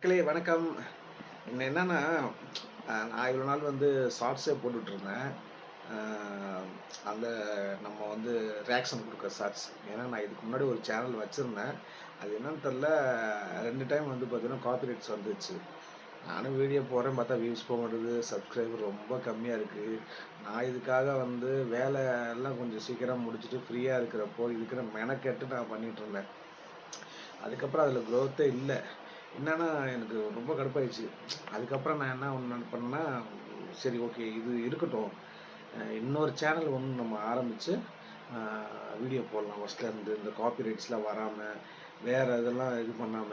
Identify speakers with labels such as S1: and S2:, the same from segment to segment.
S1: மக்களே வணக்கம். என்னன்னா, நான் இவ்வளோ நாள் வந்து ஷார்ட்ஸே போட்டுட்ருந்தேன். அ அந்த நம்ம வந்து ரியாக்ஷன் குடுக்குற ஷார்ட்ஸ். ஏன்னா, நான் இதுக்கு முன்னாடி ஒரு சேனல் வச்சிருந்தேன். அது என்னன்னு தெரியல, 2 டைம் வந்து பார்த்தீங்கன்னா, காப்பிரைட்ஸ் வந்துச்சு. நானும் வீடியோ போடுறேன் பார்த்தா வியூஸ் போக மாட்டேங்குது. சப்ஸ்கிரைபர் ரொம்ப கம்மியா இருக்கு. நான் இதுக்காக வந்து வேலை எல்லாம் கொஞ்சம் சீக்கிரம் முடிச்சுட்டு ஃப்ரீயா இருக்கிறப்போ, இதுக்குன்னு மெனக்கெட்டு நான் பண்ணிட்டுருந்தேன். அதுக்கப்புறம் அதில குரோத்தே இல்ல. என்னன்னா, எனக்கு ரொம்ப கடுப்பாயிடுச்சு. அதுக்கப்புறம் நான் ஒண்ணு பண்ணேன்னா, சரி ஓகே இது இருக்கட்டும். இன்னொரு சேனல் ஒண்ணு நம்ம ஆரம்பிச்சு, அ வீடியோ போடலாம் ஃபர்ஸ்ட்லேருந்து. இந்த காப்பிரைட்ஸ்லாம் வராம, வேற இதெல்லாம் இது பண்ணாம,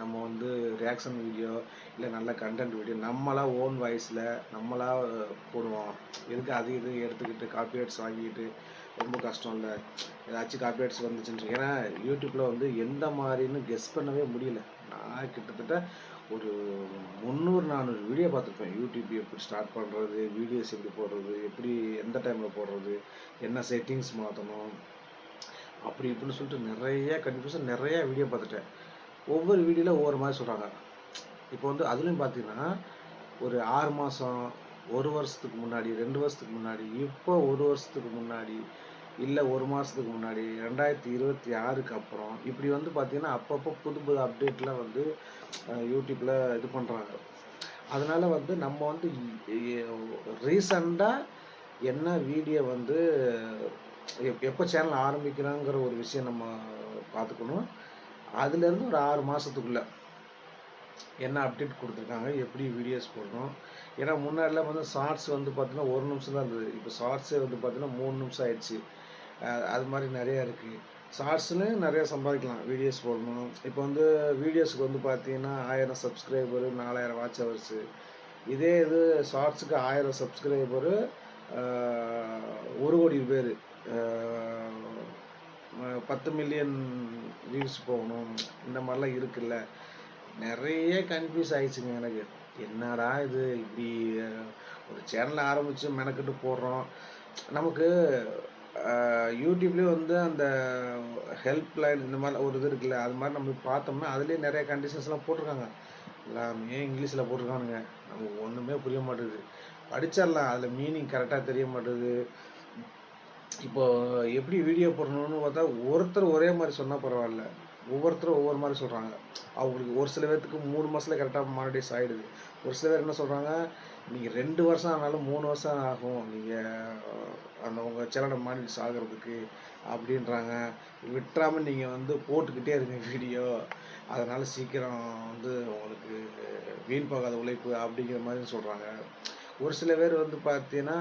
S1: நம்ம வந்து ரியாக்ஷன் வீடியோ, இல்ல நல்ல கன்டென்ட் வீடியோ நம்மளா ஓன் வாய்ஸ்ல நம்மளா போடுவோம். எதுக்கு அது இது எடுத்துக்கிட்டு காப்பிரைட்ஸ் வாங்கிட்டு ரொம்ப கஷ்டம் இல்ல. ஏதாச்சும் காப்பிரைட்ஸ் வந்துச்சுன்னு ஏன்னா யூடியூப்ல வந்து எந்த மாரின்னு கெஸ் பண்ணவே முடியல. நான் கிட்டத்தட்ட ஒரு 300, 400 வீடியோ பார்த்துருப்பேன். யூடியூப் எப்படி ஸ்டார்ட் பண்ணுறது, வீடியோஸ் எப்படி போடுறது, எப்படி எந்த டைமில் போடுறது, என்ன செட்டிங்ஸ் மாற்றணும், அப்படி இப்படின்னு சொல்லிட்டு நிறைய கன்ஃபியூஷன் நிறைய வீடியோ பார்த்துட்டேன். ஒவ்வொரு வீடியோவில் ஒவ்வொரு மாதிரி சொல்கிறாங்க. இப்போ வந்து அதுலேயும் பார்த்தீங்கன்னா, ஒரு 6 மாதம், 1 வருஷத்துக்கு முன்னாடி, 2 வருஷத்துக்கு முன்னாடி, இப்போ 1 வருஷத்துக்கு முன்னாடி, இல்ல 1 மாதத்துக்கு முன்னாடி, 2026க்கு அப்புறம், இப்படி வந்து பார்த்தீங்கன்னா, அப்பப்போ புது புது அப்டேட்லாம் வந்து யூடியூப்ல இது பண்ணுறாங்க. அதனால வந்து நம்ம வந்து ரீசெண்டா என்ன வீடியோ வந்து எப்போ சேனல் ஆரம்பிக்கிறோங்கிற ஒரு விஷயம் நம்ம பார்த்துக்கணும். அதுலேருந்து ஒரு 6 மாதத்துக்குள்ள என்ன அப்டேட் கொடுத்துருக்காங்க, எப்படி வீடியோஸ் போடணும். ஏன்னா முன்னாடிலாம் வந்து ஷார்ட்ஸ் வந்து பார்த்தீங்கன்னா 1 நிமிஷம் தான் இருந்தது. இப்போ ஷார்ட்ஸே வந்து பார்த்தீங்கன்னா 3 நிமிஷம் ஆயிடுச்சு. அது மாதிரி நிறையா இருக்குது. ஷார்ட்ஸ்னு நிறையா சம்பாதிக்கலாம் வீடியோஸ் போடணும். இப்போ வந்து வீடியோஸுக்கு வந்து பார்த்தீங்கன்னா 1000 சப்ஸ்கிரைபரு, 4000 வாட்ச் ஹவர்ஸு. இதே இது ஷார்ட்ஸுக்கு 1000 சப்ஸ்கிரைபரு, 1,00,00,000 பேர், 10 மில்லியன் வியூஸ் போகணும். இந்த மாதிரிலாம் இருக்குல்ல. நிறைய கன்ஃபியூஸ் ஆயிடுச்சுங்க எனக்கு. என்னடா இது இப்படி ஒரு சேனல் ஆரம்பித்து மெனக்கெட்டு போடுறோம். நமக்கு யூடியூப்லேயே வந்து அந்த ஹெல்ப் லைன் இந்த மாதிரி ஒரு இது இருக்குல்ல, அது மாதிரி நம்ம பார்த்தோம்னா அதுலேயே நிறைய கண்டிஷன்ஸ்லாம் போட்டிருக்காங்க. எல்லாமே இங்கிலீஷில் போட்டிருக்கானுங்க. நமக்கு ஒன்றுமே புரிய மாட்டேங்குது. படிச்சிடலாம், அதில் மீனிங் கரெக்டாக தெரிய மாட்டேங்குது. இப்போ எப்படி வீடியோ போடணும்னு பார்த்தா ஒருத்தர் ஒரே மாதிரி சொன்னால் பரவாயில்ல, ஒவ்வொருத்தரும் ஒவ்வொரு மாதிரி சொல்கிறாங்க. அவங்களுக்கு ஒரு சில பேர்த்துக்கு 3 மாதத்தில் கரெக்டாக மானிடைஸ் ஆகிடுது. ஒரு சில பேர் என்ன சொல்கிறாங்க, நீங்கள் 2 வருஷம் ஆனாலும் 3 வருஷம் ஆகும் நீங்கள் அந்த உங்கள் சேனலை மானிடைஸ் ஆகிறதுக்கு அப்படின்றாங்க. விட்டுறாமல் நீங்கள் வந்து போட்டுக்கிட்டே இருங்க வீடியோ, அதனால் சீக்கிரம் வந்து உங்களுக்கு வீண் போகாத உழைப்பு அப்படிங்கிற மாதிரி சொல்கிறாங்க. ஒரு சில பேர் வந்து பார்த்தீங்கன்னா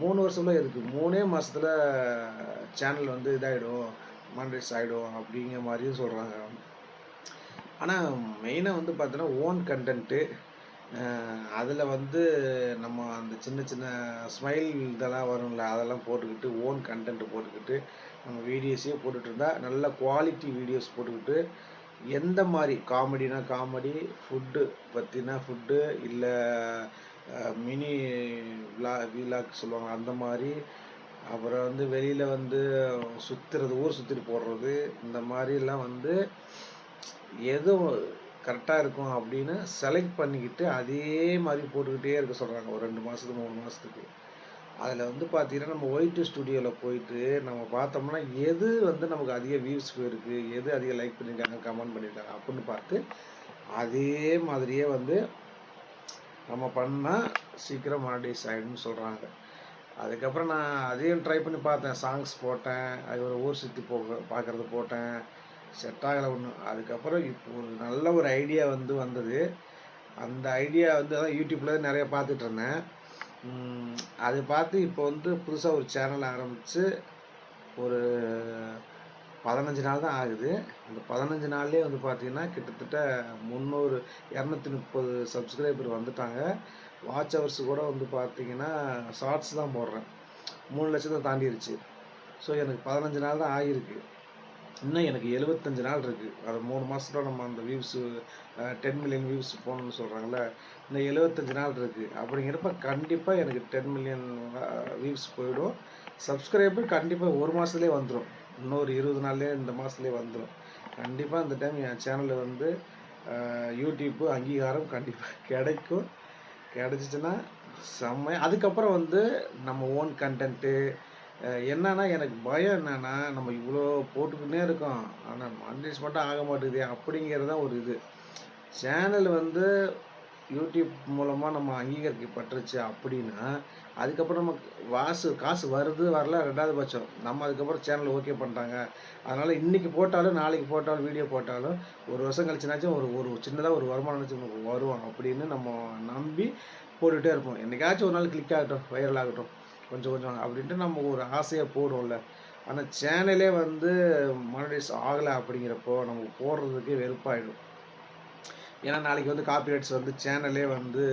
S1: 3 வருஷம்லாம் எதுக்கு 3 மாசத்துல சேனல் வந்து இதாயிடும், மானிடைஸ் ஆயிடும் அப்படிங்கிற மாதிரியும் சொல்கிறாங்க. ஆனால் மெயினாக வந்து பார்த்தோன்னா ஓன் கண்டென்ட்டு, அதில் வந்து நம்ம அந்த சின்ன சின்ன ஸ்மைல் இதெல்லாம் வரும்ல, அதெல்லாம் போட்டுக்கிட்டு ஓன் கண்டென்ட் போட்டுக்கிட்டு நம்ம வீடியோஸே போட்டுட்டு இருந்தா நல்ல குவாலிட்டி வீடியோஸ் போட்டுக்கிட்டு, எந்த மாதிரி காமெடினா காமெடி, ஃபுட்டு பற்றினா ஃபுட்டு, இல்லை மினி வீலாக் சொல்லுவாங்க அந்த மாதிரி, அப்புறம் வந்து வெளியில் வந்து சுற்றுறது, ஊர் சுற்றிட்டு போடுறது, இந்த மாதிரிலாம் வந்து எது கரெக்டாக இருக்கும் அப்படின்னு செலக்ட் பண்ணிக்கிட்டு அதே மாதிரி போட்டுக்கிட்டே இருக்க சொல்கிறாங்க ஒரு 2 மாதத்துக்கு 3 மாதத்துக்கு. அதில் வந்து பார்த்தீங்கன்னா நம்ம ஒயிட் ஸ்டுடியோவில் போயிட்டு நம்ம பார்த்தோம்னா எது வந்து நமக்கு அதிக வியூஸ் போயிருக்கு, எது அதிக லைக் பண்ணியிருக்காங்க, கமெண்ட் பண்ணியிருக்காங்க அப்படின்னு பார்த்து அதே மாதிரியே வந்து நம்ம பண்ணால் சீக்கிரம் மானிடைஸ் ஆகிடும்னு சொல்கிறாங்க. அதுக்கப்புறம் நான் அதையும் ட்ரை பண்ணி பார்த்தேன். சாங்ஸ் போட்டேன், அது ஒரு ஊர் சுற்றி பார்க்குறது போட்டேன், செட் ஆகலை ஒன்றும். அதுக்கப்புறம் இப்போ ஒரு நல்ல ஒரு ஐடியா வந்து வந்தது. அந்த ஐடியா வந்து அதான் யூடியூப்பில் நிறைய பார்த்துட்ருந்தேன். அதை பார்த்து இப்போ வந்து புதுசாக ஒரு சேனல் ஆரம்பித்து ஒரு 15 நாள் தான் ஆகுது. அந்த 15 நாள்லேயே வந்து பார்த்தீங்கன்னா கிட்டத்தட்ட 230 சப்ஸ்கிரைபர் வந்துட்டாங்க. வாட்ச் ஹவர்ஸ் கூட வந்து பார்த்தீங்கன்னா ஷார்ட்ஸ் தான் போடுறேன், 3 லட்சத்தை தாண்டிருச்சு. ஸோ எனக்கு 15 நாள் தான் ஆகிருக்கு. இன்னும் எனக்கு 75 நாள் இருக்குது. அது 3 மாதத்துல நம்ம அந்த வியூஸு 10 மில்லியன் வியூஸ் போகணுன்னு சொல்கிறாங்களே, இன்னும் 75 நாள் இருக்குது. அப்படிங்கிறப்ப கண்டிப்பாக எனக்கு 10 மில்லியன் வியூஸ் போயிடும். சப்ஸ்கிரைபர் கண்டிப்பாக 1 மாதத்துலேயே வந்துடும். இன்னொரு 20 நாள்லேயே இந்த மாதத்துலேயே வந்துடும். கண்டிப்பாக அந்த டைம் என் சேனலில் வந்து யூடியூப்பு அங்கீகாரம் கண்டிப்பாக கிடைக்கும். கிடைச்சிச்சுன்னா செம்மையா அதுக்கப்புறம் வந்து நம்ம ஓன் கன்டென்ட்டு என்னன்னா எனக்கு பயம் என்னன்னா, நம்ம இவ்வளோ போட்டுக்கின்னே இருக்கோம். ஆனால் மானிடைஸ் மட்டும் ஆக மாட்டேங்குதே அப்படிங்கிறது தான் ஒரு இது. சேனல் வந்து யூடியூப் மூலமாக நம்ம அங்கீகரிக்கப்பட்டுருச்சு அப்படின்னா, அதுக்கப்புறம் நமக்கு காசு வருது வரல 2வது பட்சம். நம்ம அதுக்கப்புறம் சேனல் ஓகே பண்ணிட்டாங்க. அதனால் இன்றைக்கி போட்டாலும் நாளைக்கு போட்டாலும் வீடியோ போட்டாலும் 1 வருஷம் கழிச்சுனாச்சும் ஒரு ஒரு சின்னதாக ஒரு வருமானம்னாச்சும் நமக்கு வரும் அப்படின்னு நம்ம நம்பி போட்டுகிட்டே இருப்போம். என்னைக்காச்சும் ஒரு நாள் கிளிக் ஆகட்டும், வைரல் ஆகட்டும், கொஞ்சம் கொஞ்சம் அப்படின்ட்டு நம்ம ஒரு ஆசையாக போடுவோம்ல. ஆனால் சேனலே வந்து மானிடைஸ் ஆகலை அப்படிங்கிறப்போ நமக்கு போடுறதுக்கே வெறுப்பாயிடும். ஏன்னா நாளைக்கு வந்து காப்பிரைட்ஸ் வந்து சேனலே வந்து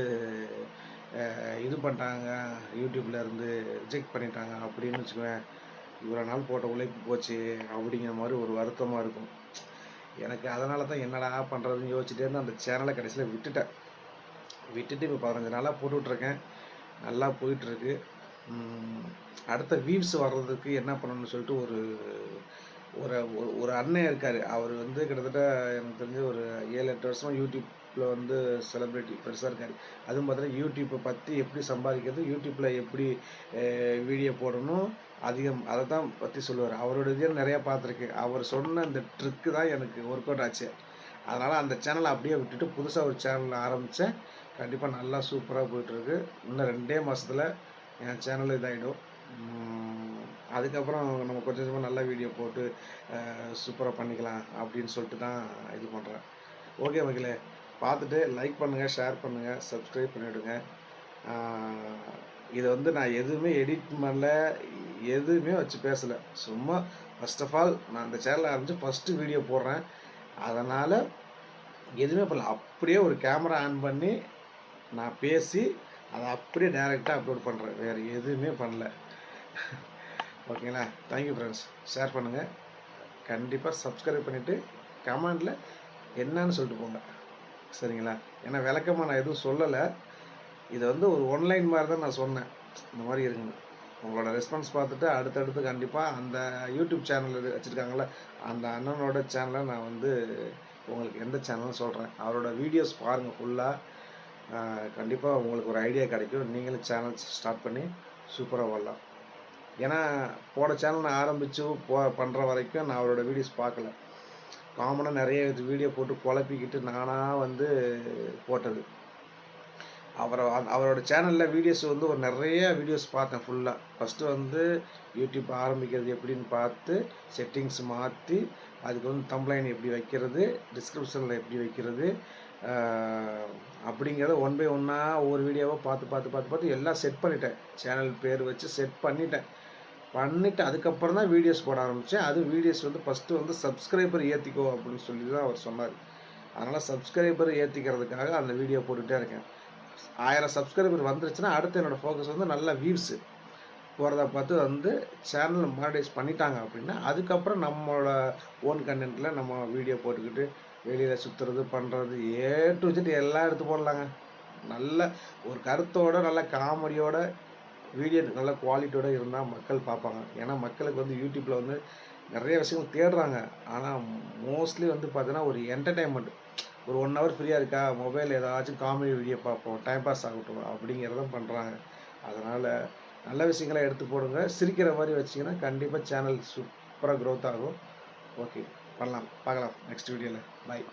S1: இது பண்ணிட்டாங்க, யூடியூப்ல இருந்து ரிஜெக்ட் பண்ணிட்டாங்க அப்படின்னு வச்சுக்குவேன். இவ்வளோ நாள் போட்ட உழைப்பு போச்சு அப்படிங்கிற மாதிரி ஒரு வருத்தமாக இருக்கும். எனக்கு அதனால தான் என்னடா பண்ணுறதுன்னு யோசிச்சுட்டே இருந்து அந்த சேனலை கடைசியில் விட்டுட்டேன். விட்டுட்டு இப்போ 15 நாளாக போட்டுட்ருக்கேன். நல்லா போயிட்டுருக்கு. அடுத்த வியூஸ் வர்றதுக்கு என்ன பண்ணணும்னு சொல்லிட்டு ஒரு ஒரு ஒரு அண்ணன் இருக்கார். அவர் வந்து கிட்டத்தட்ட எனக்கு தெரிஞ்சு ஒரு 7, 8 வருஷமாக யூடியூப்பில் வந்து செலிப்ரிட்டி பெருசாக இருக்கார். அதுவும் பார்த்தீங்கன்னா யூடியூப்பை பற்றி எப்படி சம்பாதிக்கிறது, யூடியூப்பில் எப்படி வீடியோ போடணும் அதை தான் பற்றி சொல்லுவார். அவரோட இதை நிறையா பார்த்துருக்கு. அவர் சொன்ன அந்த ட்ரிக்கு தான் எனக்கு ஒர்க் அவுட் ஆச்சு. அதனால் அந்த சேனலை அப்படியே விட்டுட்டு புதுசாக ஒரு சேனல் ஆரம்பித்தேன். கண்டிப்பாக நல்லா சூப்பராக போயிட்டுருக்கு. இன்னும் 2 மாதத்தில் என் சேனல் இதாகிடும். அதுக்கப்புறம் நம்ம கொஞ்சம் கொஞ்சமாக நல்ல வீடியோ போட்டு சூப்பராக பண்ணிக்கலாம் அப்படின்னு சொல்லிட்டு தான் இது பண்ணுறேன். ஓகே மக்களே, பார்த்துட்டு லைக் பண்ணுங்கள், ஷேர் பண்ணுங்கள், சப்ஸ்கிரைப் பண்ணிவிடுங்க. இதை வந்து நான் எதுவுமே எடிட் பண்ணல, எதுவுமே வச்சு பேசலை. சும்மா ஃபர்ஸ்ட் ஆஃப் ஆல் நான் அந்த சேனலை ஆரம்பித்து ஃபஸ்ட்டு வீடியோ போடுறேன். அதனால் எதுவுமே பண்ணல. அப்படியே ஒரு கேமரா ஆன் பண்ணி நான் பேசி அதை அப்படியே டைரெக்டாக அப்லோட் பண்ணுறேன். வேறு எதுவுமே பண்ணல. ஓகேங்களா? Thank you friends. ஷேர் பண்ணுங்கள். கண்டிப்பாக சப்ஸ்கிரைப் பண்ணிவிட்டு கமெண்டில் என்னன்னு சொல்லிட்டு போங்க. சரிங்களா? ஏன்னா விளக்கமாக நான் எதுவும் சொல்லலை. இதை வந்து ஒரு ஒன்லைன் மாதிரி தான் நான் சொன்னேன். இந்த மாதிரி இருக்குங்க. உங்களோட ரெஸ்பான்ஸ் பார்த்துட்டு அடுத்தடுத்து கண்டிப்பாக அந்த யூடியூப் சேனல் வச்சுருக்காங்கள அந்த அண்ணனோட சேனலை நான் வந்து உங்களுக்கு எந்த சேனல்னு சொல்கிறேன். அவரோட வீடியோஸ் பாருங்கள் ஃபுல்லாக. கண்டிப்பாக உங்களுக்கு ஒரு ஐடியா கிடைக்கும். நீங்களும் சேனல் ஸ்டார்ட் பண்ணி சூப்பராக வரலாம். ஏன்னா போன சேனல் நான் ஆரம்பித்து பண்ணுற வரைக்கும் நான் அவரோட வீடியோஸ் பார்க்கல. காமனாக நிறைய வீடியோ போட்டு குழப்பிக்கிட்டு நானாக வந்து போட்டது. அவரோட சேனலில் வீடியோஸ் வந்து ஒரு நிறைய வீடியோஸ் பார்த்தேன் ஃபுல்லாக. ஃபஸ்ட்டு வந்து யூடியூப் ஆரம்பிக்கிறது எப்படின்னு பார்த்து செட்டிங்ஸ் மாற்றி அதுக்கு வந்து தம்ப்லைன் எப்படி வைக்கிறது, டிஸ்கிரிப்ஷனில் எப்படி வைக்கிறது அப்படிங்கிறத ஒன் பை ஒன்னாக ஒவ்வொரு வீடியோவாக பார்த்து எல்லாம் செட் பண்ணிட்டேன். சேனல் பேர் வச்சு செட் பண்ணிவிட்டு அதுக்கப்புறம் தான் வீடியோஸ் போட ஆரம்பித்தேன். அது வீடியோஸ் வந்து ஃபஸ்ட்டு வந்து சப்ஸ்கிரைபர் ஏற்றிக்கோ அப்படின்னு சொல்லி தான் அவர் சொன்னார். அதனால் சப்ஸ்கிரைபர் ஏற்றிக்கிறதுக்காக அந்த வீடியோ போட்டுகிட்டே இருக்கேன். 1000 சப்ஸ்கிரைபர் வந்துருச்சுன்னா அடுத்து என்னோடய ஃபோக்கஸ் வந்து நல்ல வியூஸு போகிறத பார்த்து வந்து சேனல் மானிடைஸ் பண்ணிட்டாங்க அப்படின்னா அதுக்கப்புறம் நம்மளோட ஓன் கண்டென்ட்டில் நம்ம வீடியோ போட்டுக்கிட்டு வெளியில் சுற்றுறது பண்ணுறது டு Z எல்லாம் எடுத்து போடலாங்க. நல்ல ஒரு கருத்தோட நல்ல காமெடியோட வீடியோ நல்ல குவாலிட்டியோடு இருந்தால் மக்கள் பார்ப்பாங்க. ஏன்னா மக்களுக்கு வந்து யூடியூப்பில் வந்து நிறைய விஷயங்கள் தேடுறாங்க. ஆனால் மோஸ்ட்லி வந்து பார்த்தீங்கன்னா ஒரு என்டர்டைன்மெண்ட் ஒரு 1 ஹவர் ஃப்ரீயாக இருக்கா மொபைல் ஏதாச்சும் காமெடி வீடியோ பார்ப்போம், டைம் பாஸ் ஆகட்டும் அப்படிங்கிறதும் பண்ணுறாங்க. அதனால் நல்ல விஷயங்களை எடுத்து போடுங்க. சிரிக்கிற மாதிரி வச்சிங்கன்னா கண்டிப்பாக சேனல் சூப்பராக க்ரோத் ஆகும். ஓகே, பார்க்கலாம் நெக்ஸ்ட் வீடியோவில். பாய்.